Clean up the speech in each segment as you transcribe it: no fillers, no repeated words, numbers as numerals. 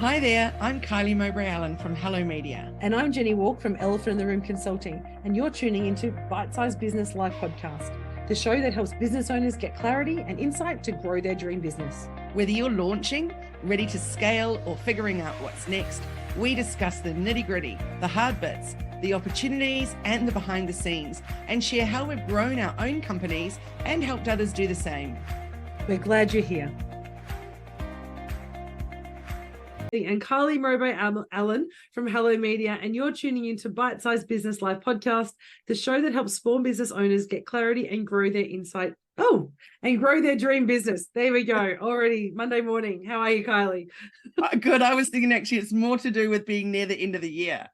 Hi there, I'm Kylie Mowbray Allen from Hello Media. And I'm Jenny Walk from Elephant in the Room Consulting, and you're tuning into Bite-Size Business Live Podcast, the show that helps business owners get clarity and insight to grow their dream business. Whether you're launching, ready to scale, or figuring out what's next, we discuss the nitty-gritty, the hard bits, the opportunities, and the behind the scenes, and share how we've grown our own companies and helped others do the same. We're glad you're here. And Kylie Mowbray Allen from Hello Media, and you're tuning into Bite-Size Business Live Podcast, the show that helps small business owners get clarity and grow their insight. And grow their dream business. There we go. Already Monday morning. How are you, Kylie? Good. I was thinking actually it's more to do with being near the end of the year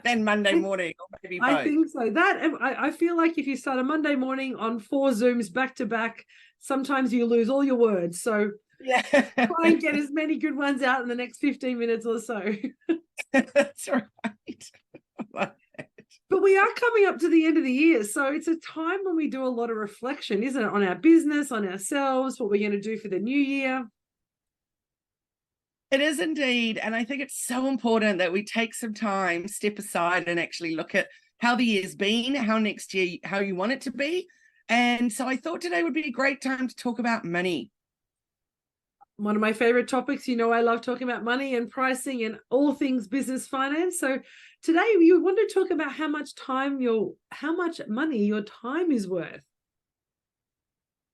than Monday morning, or maybe both. I think so. I feel like if you start a Monday morning on 4 Zooms back to back, sometimes you lose all your words. So yeah, try and get as many good ones out in the next 15 minutes or so. That's right. But we are coming up to the end of the year, so it's a time when we do a lot of reflection, isn't it, on our business, on ourselves, what we're going to do for the new year. It is indeed, and I think it's so important that we take some time, step aside, and actually look at how the year's been, how next year, how you want it to be. And so I thought today would be a great time to talk about money. One of my favorite topics. You know, I love talking about money and pricing and all things business finance. So today we want to talk about how much money your time is worth.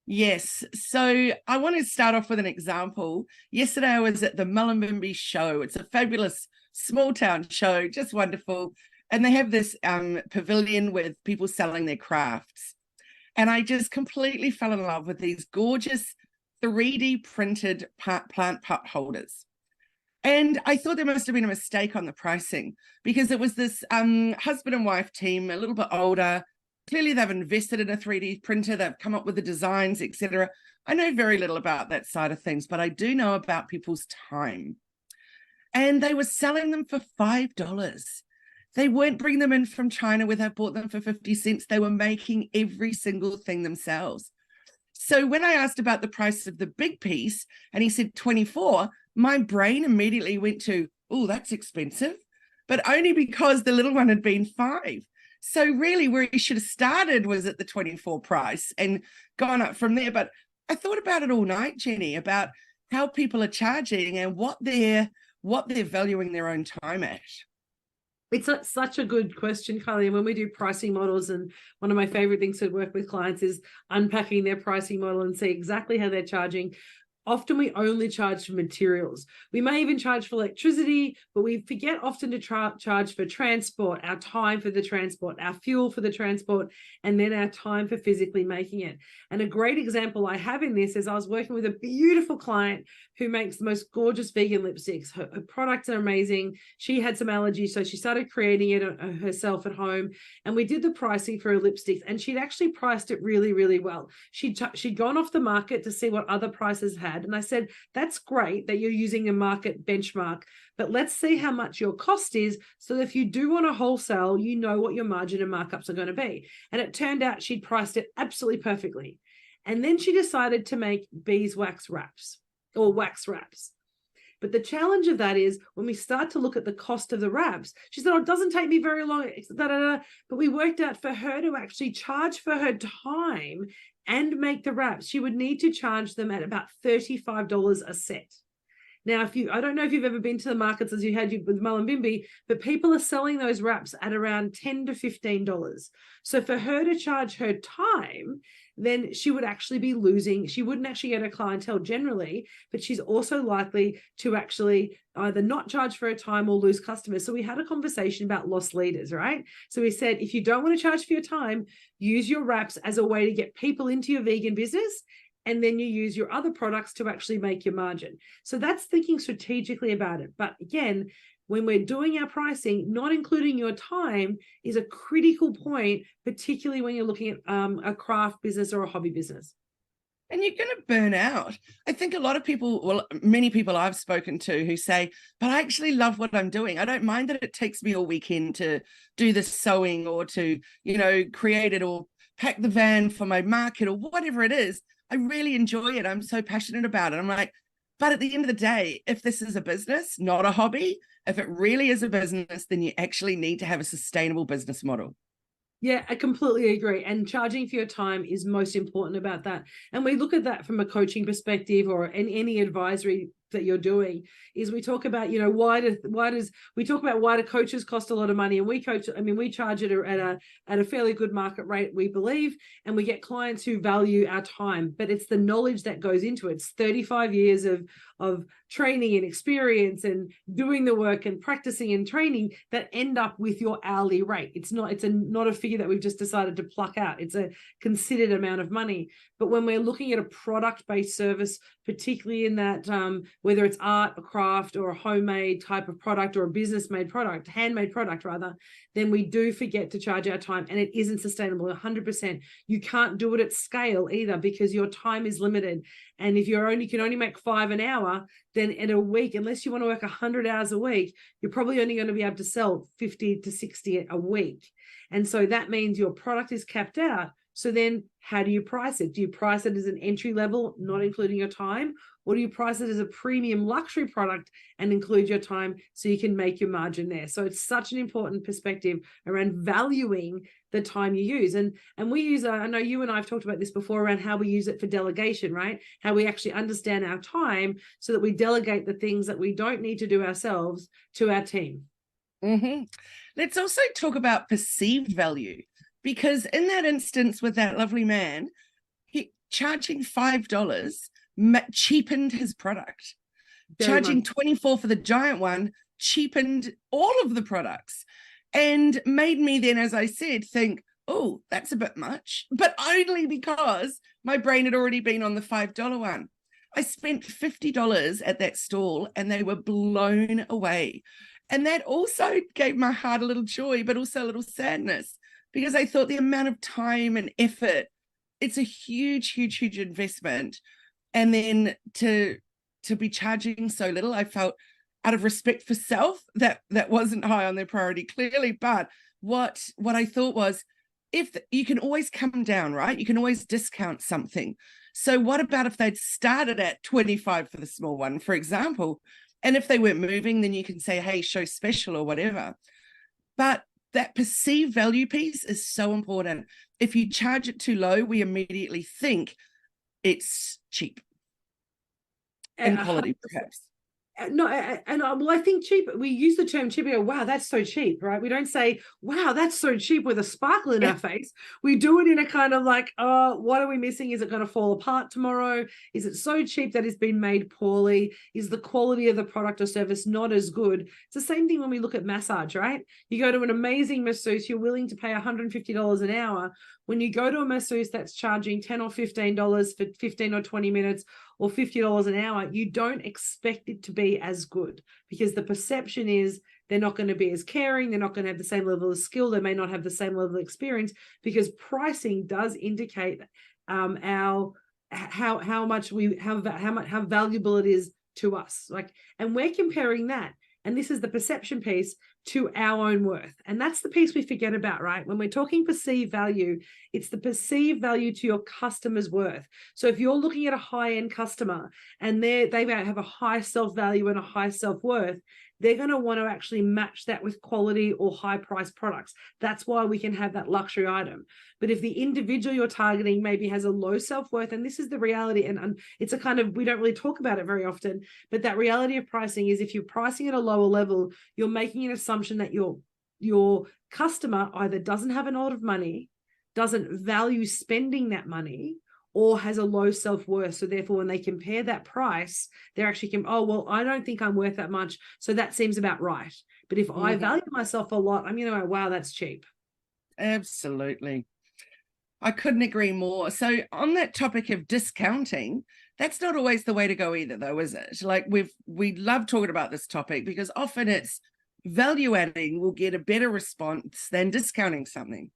Yes. So I want to start off with an example. Yesterday I was at the Mullumbimby show. It's a fabulous small town show, just wonderful. And they have this pavilion with people selling their crafts. And I just completely fell in love with these gorgeous 3D printed plant pot holders. And I thought there must have been a mistake on the pricing, because it was this husband and wife team, a little bit older. Clearly they've invested in a 3D printer, they've come up with the designs, etc. I know very little about that side of things, but I do know about people's time. And they were selling them for $5. They weren't bringing them in from China where they bought them for 50 cents. They were making every single thing themselves. So when I asked about the price of the big piece and he said 24, my brain immediately went to, oh, that's expensive, but only because the little one had been 5. So really where he should have started was at the 24 price and gone up from there. But I thought about it all night, Jenny, about how people are charging and what they're valuing their own time at. It's such a good question, Kylie. And when we do pricing models, and one of my favorite things to work with clients is unpacking their pricing model and see exactly how they're charging. Often we only charge for materials. We may even charge for electricity, but we forget often to charge for transport, our time for the transport, our fuel for the transport, and then our time for physically making it. And a great example I have in this is I was working with a beautiful client who makes the most gorgeous vegan lipsticks. Her products are amazing. She had some allergies, so she started creating it herself at home. And we did the pricing for her lipsticks, and she'd actually priced it really, really well. She'd gone off the market to see what other prices had. And I said, that's great that you're using a market benchmark, but let's see how much your cost is, so that if you do want to wholesale, you know what your margin and markups are going to be. And it turned out she'd priced it absolutely perfectly. And then she decided to make beeswax wraps or wax wraps. But the challenge of that is when we start to look at the cost of the wraps, she said, oh, it doesn't take me very long. But we worked out for her to actually charge for her time and make the wraps, she would need to charge them at about $35 a set. Now, I don't know if you've ever been to the markets as you had with Mullumbimby, but people are selling those wraps at around $10 to $15. So for her to charge her time, then she would actually be losing. She wouldn't actually get a clientele generally, but she's also likely to actually either not charge for her time or lose customers. So we had a conversation about lost leaders, right? So we said, if you don't want to charge for your time, use your wraps as a way to get people into your vegan business, and then you use your other products to actually make your margin. So that's thinking strategically about it. But again, when we're doing our pricing, not including your time is a critical point, particularly when you're looking at a craft business or a hobby business. And you're going to burn out. I think a lot of people, well, many people I've spoken to who say, but I actually love what I'm doing. I don't mind that it takes me all weekend to do the sewing or to, create it or pack the van for my market or whatever it is. I really enjoy it. I'm so passionate about it. I'm like, But at the end of the day, if this is a business, not a hobby, if it really is a business, then you actually need to have a sustainable business model. Yeah, I completely agree. And charging for your time is most important about that. And we look at that from a coaching perspective or any advisory that you're doing, is we talk about, you know, why do coaches cost a lot of money, and we charge it at a fairly good market rate, we believe, and we get clients who value our time, but it's the knowledge that goes into it. It's 35 years of training and experience and doing the work and practicing and training that end up with your hourly rate. It's not a figure that we've just decided to pluck out. It's a considered amount of money. But when we're looking at a product-based service, particularly in that whether it's art, a craft, or a homemade type of product, or a business-made product, handmade product rather, then we do forget to charge our time, and it isn't sustainable 100%. You can't do it at scale either, because your time is limited. And if you can only make $5 an hour, then in a week, unless you want to work 100 hours a week, you're probably only going to be able to sell 50 to 60 a week. And so that means your product is capped out. So then how do you price it? Do you price it as an entry level, not including your time? Or do you price it as a premium luxury product and include your time so you can make your margin there? So it's such an important perspective around valuing the time you use. And we use, I know you and I have talked about this before, around how we use it for delegation, right? How we actually understand our time so that we delegate the things that we don't need to do ourselves to our team. Mm-hmm. Let's also talk about perceived value, because in that instance with that lovely man, he charging $5 cheapened his product. Charging $24 for the giant one cheapened all of the products, and made me then, as I said, think, oh, that's a bit much, but only because my brain had already been on the $5 one. I spent $50 at that stall and they were blown away. And that also gave my heart a little joy, but also a little sadness, because I thought the amount of time and effort, it's a huge, huge, huge investment. And then to be charging so little, I felt, out of respect for self, that wasn't high on their priority, clearly. But what I thought was, if you can always come down, right? You can always discount something. So what about if they'd started at 25 for the small one, for example, and if they weren't moving, then you can say, hey, show special or whatever. But that perceived value piece is so important. If you charge it too low, we immediately think it's cheap and quality, perhaps. No, well, I think cheap, we use the term cheap, we go, wow, that's so cheap, right? We don't say, wow, that's so cheap with a sparkle in our face. We do it in a kind of like, oh, what are we missing? Is it going to fall apart tomorrow? Is it so cheap that it's been made poorly? Is the quality of the product or service not as good? It's the same thing when we look at massage, right? You go to an amazing masseuse, you're willing to pay $150 an hour. When you go to a masseuse that's charging $10 or $15 for 15 or 20 minutes, or $50 an hour, you don't expect it to be as good, because the perception is they're not going to be as caring, they're not going to have the same level of skill, they may not have the same level of experience, because pricing does indicate how valuable it is to us. Like, and we're comparing that, and this is the perception piece, to our own worth. And that's the piece we forget about, right? When we're talking perceived value, it's the perceived value to your customer's worth. So if you're looking at a high-end customer and they have a high self-value and a high self-worth, they're going to want to actually match that with quality or high-priced products. That's why we can have that luxury item. But if the individual you're targeting maybe has a low self-worth, and this is the reality, and it's a kind of, we don't really talk about it very often, but that reality of pricing is, if you're pricing at a lower level, you're making an assumption that your customer either doesn't have a lot of money, doesn't value spending that money, or has a low self-worth. So therefore, when they compare that price, they're actually, oh, well, I don't think I'm worth that much, so that seems about right. But if I value myself a lot, I'm going to go, wow, that's cheap. Absolutely. I couldn't agree more. So on that topic of discounting, that's not always the way to go either, though, is it? Like, we love talking about this topic, because often it's value adding will get a better response than discounting something.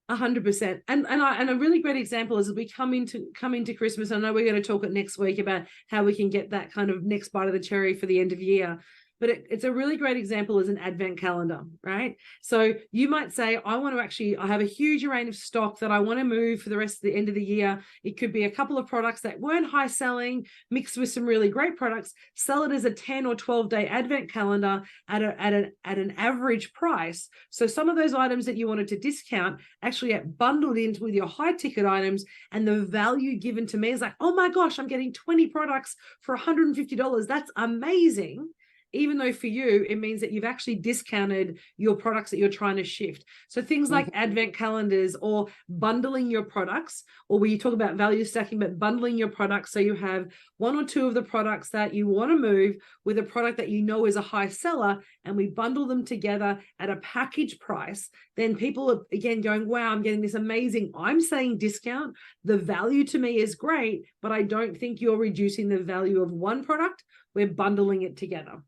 100%. And a really great example is, as we come into Christmas, I know we're going to talk next week about how we can get that kind of next bite of the cherry for the end of year. but it's a really great example as an advent calendar, right? So you might say, I have a huge range of stock that I want to move for the rest of the end of the year. It could be a couple of products that weren't high selling, mixed with some really great products, sell it as a 10 or 12-day advent calendar at an average price. So some of those items that you wanted to discount actually get bundled into with your high ticket items, and the value given to me is like, oh my gosh, I'm getting 20 products for $150. That's amazing. Even though for you, it means that you've actually discounted your products that you're trying to shift. So things like advent calendars or bundling your products, or where you talk about value stacking, but bundling your products. So you have one or two of the products that you want to move with a product that you know is a high seller, and we bundle them together at a package price. Then people are again going, wow, I'm getting this amazing, I'm saying discount. The value to me is great, but I don't think you're reducing the value of one product. We're bundling it together.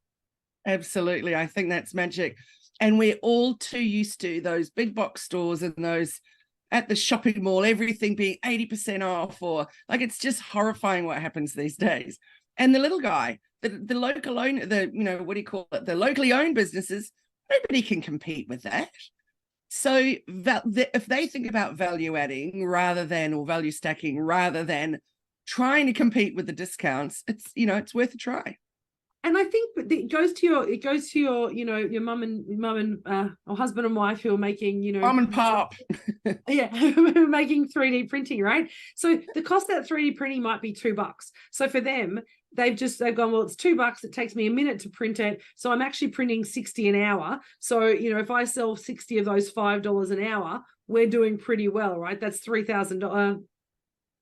Absolutely. I think that's magic. And we're all too used to those big box stores and those at the shopping mall, everything being 80% off, or like, it's just horrifying what happens these days. And the little guy, the local owner, the locally owned businesses, nobody can compete with that. So if they think about value adding rather than, or value stacking rather than trying to compete with the discounts, it's worth a try. And I think it goes to your, your mum and or husband and wife who are making, mom and pop. Yeah, making 3D printing, right? So the cost of that 3D printing might be $2. So for them, they've gone, well, it's $2. It takes me a minute to print it. So I'm actually printing 60 an hour. So, if I sell 60 of those $5 an hour, we're doing pretty well, right? That's $3,000.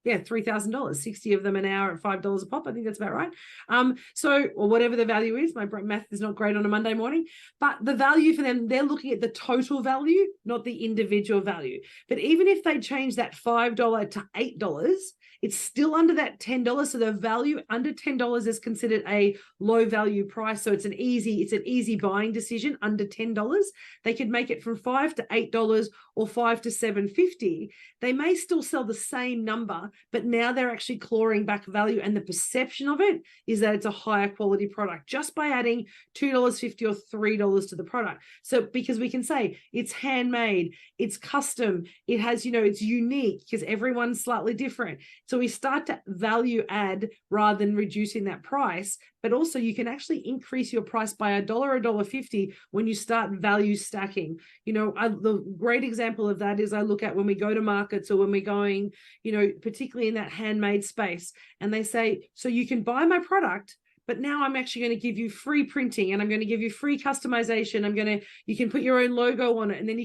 Yeah, $3,000, 60 of them an hour at $5 a pop. I think that's about right. Or whatever the value is. My math is not great on a Monday morning, but the value for them, they're looking at the total value, not the individual value. But even if they change that $5 to $8, it's still under that $10. So the value under $10 is considered a low value price. So it's an easy buying decision under $10. They could make it from $5 to $8 or $5 to $7.50. They may still sell the same number, but now they're actually clawing back value, and the perception of it is that it's a higher quality product just by adding $2.50 or $3 to the product. So because we can say it's handmade, it's custom, it has, it's unique because everyone's slightly different. So we start to value add rather than reducing that price. But also you can actually increase your price by $1 or $1.50 when you start value stacking. The great example of that is I look at when we go to markets or when we're going, particularly in that handmade space, and they say, so you can buy my product, but now I'm actually going to give you free printing, and I'm going to give you free customization. You can put your own logo on it. And then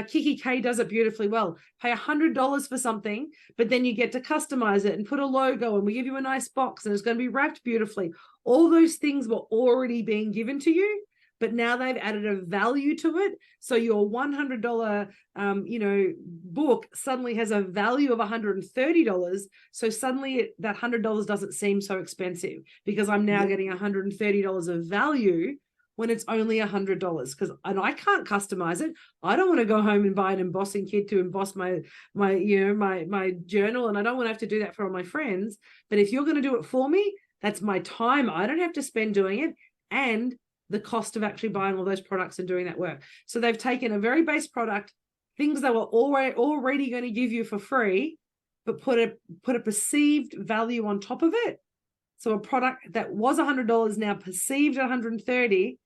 Kiki K does it beautifully well. Pay $100 for something, but then you get to customize it and put a logo, and we give you a nice box, and it's going to be wrapped beautifully. All those things were already being given to you, but now they've added a value to it. So your $100, book suddenly has a value of $130. So suddenly that $100 doesn't seem so expensive because I'm now getting $130 of value when it's only $100. And I can't customize it. I don't want to go home and buy an embossing kit to emboss my journal, and I don't want to have to do that for all my friends. But if you're going to do it for me, that's my time. I don't have to spend doing it, and the cost of actually buying all those products and doing that work. So they've taken a very base product, things that were already going to give you for free, but put a perceived value on top of it. So a product that was $100 now perceived at $130,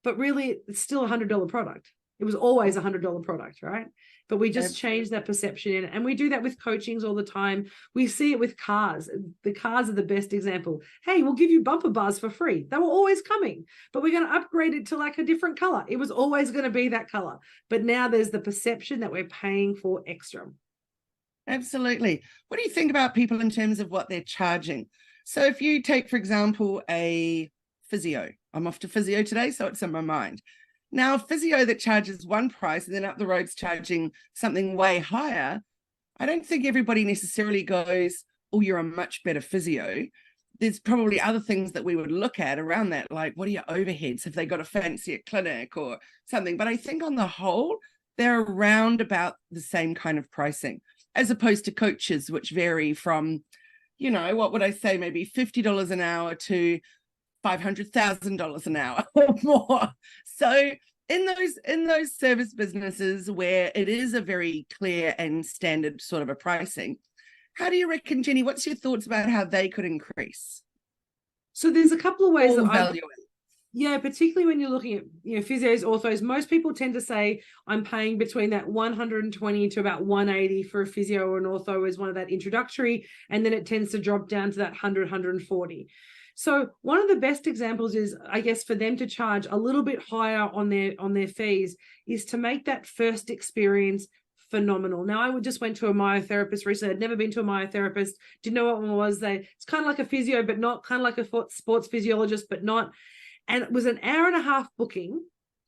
but really it's still a $100 product. It was always a $100 product, right? But we just changed that perception in it. And we do that with coachings all the time. We see it with cars. The cars are the best example. Hey, we'll give you bumper bars for free. They were always coming, but we're going to upgrade it to like a different color. It was always going to be that color. But now there's the perception that we're paying for extra. Absolutely. What do you think about people in terms of what they're charging? So if you take, for example, a physio, I'm off to physio today, so it's in my mind. Now, physio that charges one price and then up the road's charging something way higher, I don't think everybody necessarily goes, oh, you're a much better physio. There's probably other things that we would look at around that, like what are your overheads? Have they got a fancier clinic or something? But I think on the whole, they're around about the same kind of pricing, as opposed to coaches, which vary from, what would I say, maybe $50 an hour to $500,000 an hour or more. So in those service businesses where it is a very clear and standard sort of a pricing, how do you reckon, Jenny, what's your thoughts about how they could increase So there's a couple of ways or that value it? Yeah, particularly when you're looking at, physios, orthos, most people tend to say I'm paying between that 120 to about 180 for a physio or an ortho as one of that introductory, and then it tends to drop down to that 100, 140. So one of the best examples is, I guess, for them to charge a little bit higher on their fees is to make that first experience phenomenal. Now, I just went to a myotherapist recently. I'd never been to a myotherapist, didn't know what one was. It's kind of like a physio, but not, kind of like a sports physiologist, but not. And it was an hour and a half booking,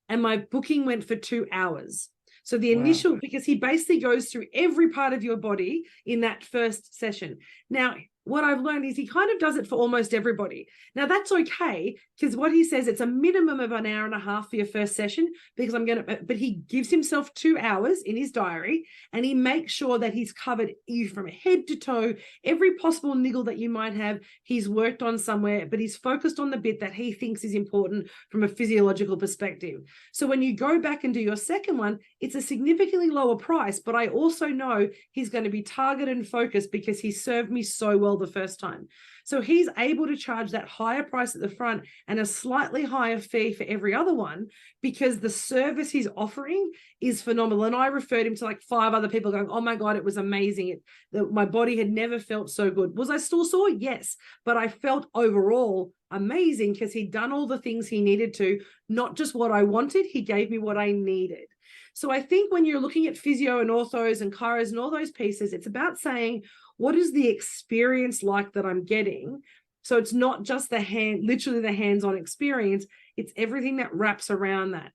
and my booking went for 2 hours. So the initial, because he basically goes through every part of your body in that first session. Now, what I've learned is he kind of does it for almost everybody. Now, that's okay, because what he says, it's a minimum of an hour and a half for your first session, because but he gives himself 2 hours in his diary, and he makes sure that he's covered you from head to toe, every possible niggle that you might have, he's worked on somewhere, but he's focused on the bit that he thinks is important from a physiological perspective. So when you go back and do your second one, it's a significantly lower price, but I also know he's going to be targeted and focused because he served me so well the first time. So he's able to charge that higher price at the front and a slightly higher fee for every other one, because the service he's offering is phenomenal. And I referred him to like 5 other people going, oh my God, it was amazing. My body had never felt so good. Was I still sore? Yes. But I felt overall amazing because he'd done all the things he needed to, not just what I wanted. He gave me what I needed. So I think when you're looking at physio and orthos and chiros and all those pieces, it's about saying, what is the experience like that I'm getting? So it's not just literally the hands-on experience, it's everything that wraps around that.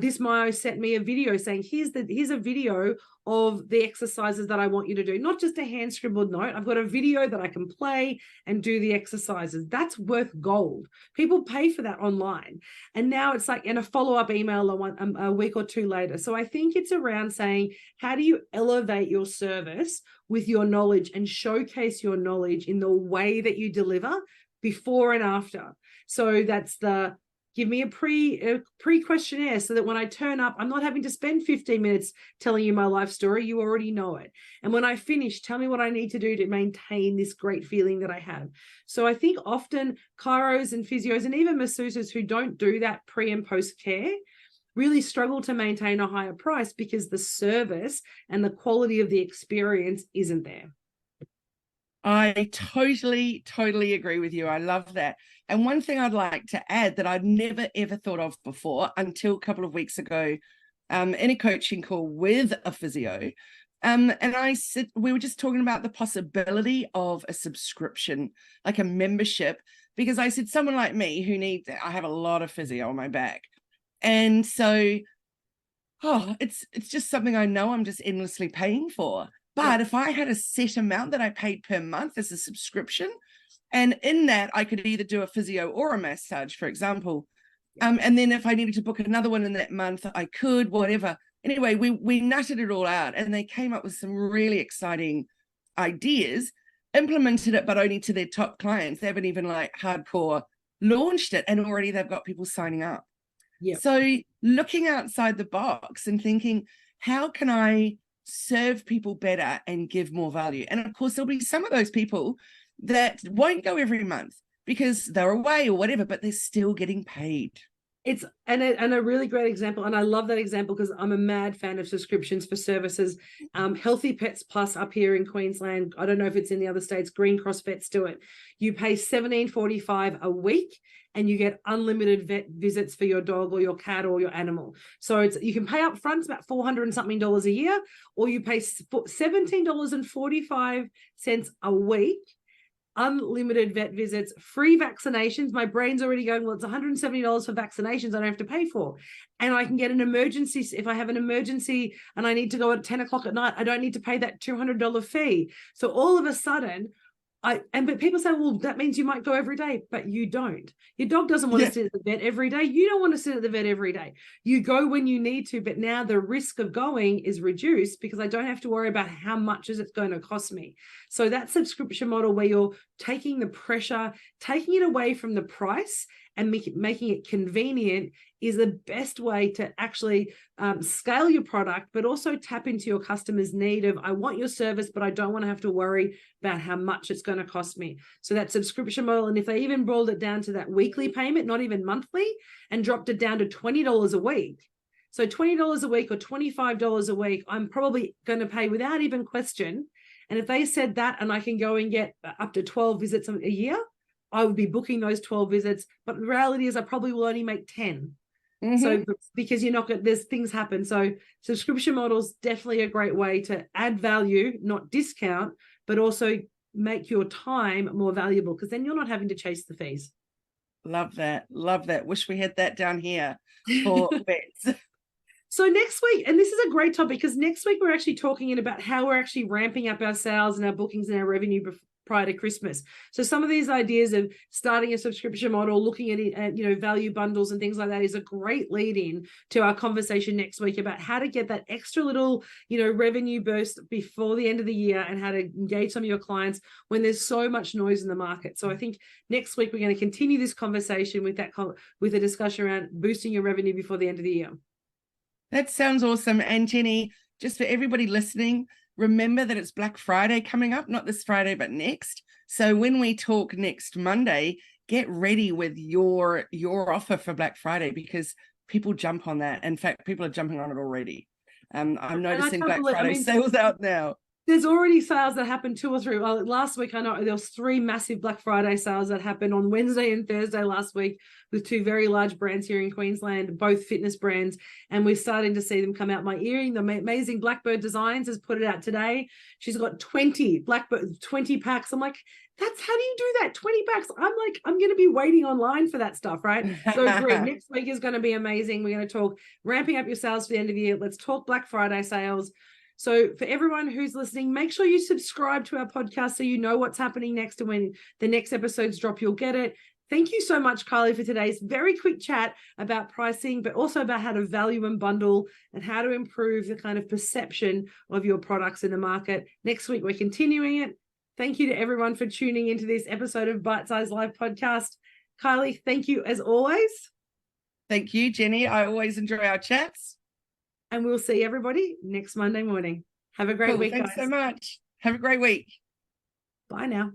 This Myo sent me a video saying, here's a video of the exercises that I want you to do, not just a hand scribbled note. I've got a video that I can play and do the exercises. That's worth gold. People pay for that online. And now it's like in a follow-up email a week or 2 later. So I think it's around saying, how do you elevate your service with your knowledge and showcase your knowledge in the way that you deliver before and after? So that's give me a pre-questionnaire so that when I turn up, I'm not having to spend 15 minutes telling you my life story. You already know it. And when I finish, tell me what I need to do to maintain this great feeling that I have. So I think often chiros and physios and even masseuses who don't do that pre and post care really struggle to maintain a higher price because the service and the quality of the experience isn't there. I totally agree with you. I love that. And one thing I'd like to add that I'd never, ever thought of before until a couple of weeks ago in a coaching call with a physio. And we were just talking about the possibility of a subscription, like a membership, because I said, someone like me I have a lot of physio on my back. And so, it's just something I know I'm just endlessly paying for. But if I had a set amount that I paid per month as a subscription, and in that I could either do a physio or a massage, for example, and then if I needed to book another one in that month, I could, whatever. Anyway, we nutted it all out, and they came up with some really exciting ideas, implemented it, but only to their top clients. They haven't even like hardcore launched it, and already they've got people signing up. Yep. So looking outside the box and thinking, how can I serve people better and give more value? And of course, there'll be some of those people that won't go every month because they're away or whatever, but they're still getting paid. It's a really great example, and I love that example because I'm a mad fan of subscriptions for services. Healthy Pets Plus up here in Queensland, I don't know if it's in the other states, Green Cross Vets do it. You pay $17.45 a week and you get unlimited vet visits for your dog or your cat or your animal. So you can pay up front, it's about $400 and something a year, or you pay $17.45 a week, unlimited vet visits, free vaccinations. My brain's already going, well, it's $170 for vaccinations I don't have to pay for. And I can get an emergency. If I have an emergency and I need to go at 10 o'clock at night, I don't need to pay that $200 fee. So all of a sudden, but people say, well, that means you might go every day, but you don't. Your dog doesn't want to sit at the vet every day. You don't want to sit at the vet every day. You go when you need to, but now the risk of going is reduced because I don't have to worry about how much is it going to cost me. So that subscription model where you're taking the pressure, taking it away from the price and making it convenient is the best way to actually scale your product, but also tap into your customer's need of, I want your service, but I don't want to have to worry about how much it's going to cost me. So that subscription model, and if they even boiled it down to that weekly payment, not even monthly, and dropped it down to $20 a week. So $20 a week or $25 a week, I'm probably going to pay without even question. And if they said that, and I can go and get up to 12 visits a year, I would be booking those 12 visits. But the reality is I probably will only make 10. Mm-hmm. So because you're not going, there's things happen. So subscription models definitely a great way to add value, not discount, but also make your time more valuable, because then you're not having to chase the fees. Love that. Love that. Wish we had that down here for vets. So next week, and this is a great topic, because next week we're actually talking about how we're actually ramping up our sales and our bookings and our revenue prior to Christmas. So some of these ideas of starting a subscription model, looking at value bundles and things like that is a great lead in to our conversation next week about how to get that extra little revenue burst before the end of the year, and how to engage some of your clients when there's so much noise in the market. So I think next week we're going to continue this conversation with a discussion around boosting your revenue before the end of the year. That sounds awesome. And Jenny, just for everybody listening, remember that it's Black Friday coming up, not this Friday, but next. So when we talk next Monday, get ready with your offer for Black Friday, because people jump on that. In fact, people are jumping on it already. I'm noticing Black Friday sales out now. There's already sales that happened 2 or 3. Well, last week, I know there was 3 massive Black Friday sales that happened on Wednesday and Thursday last week with 2 very large brands here in Queensland, both fitness brands. And we're starting to see them come out. My earring, the amazing Blackbird Designs, has put it out today. She's got 20 packs. I'm like, how do you do that? 20 packs. I'm going to be waiting online for that stuff, right? So great. Next week is going to be amazing. We're going to talk ramping up your sales for the end of the year. Let's talk Black Friday sales. So for everyone who's listening, make sure you subscribe to our podcast so you know what's happening next, and when the next episodes drop, you'll get it. Thank you so much, Kylie, for today's very quick chat about pricing, but also about how to value and bundle and how to improve the kind of perception of your products in the market. Next week, we're continuing it. Thank you to everyone for tuning into this episode of Bitesize Live Podcast. Kylie, thank you as always. Thank you, Jenny. I always enjoy our chats. And we'll see everybody next Monday morning. Have a great week, guys. Thanks so much. Have a great week. Bye now.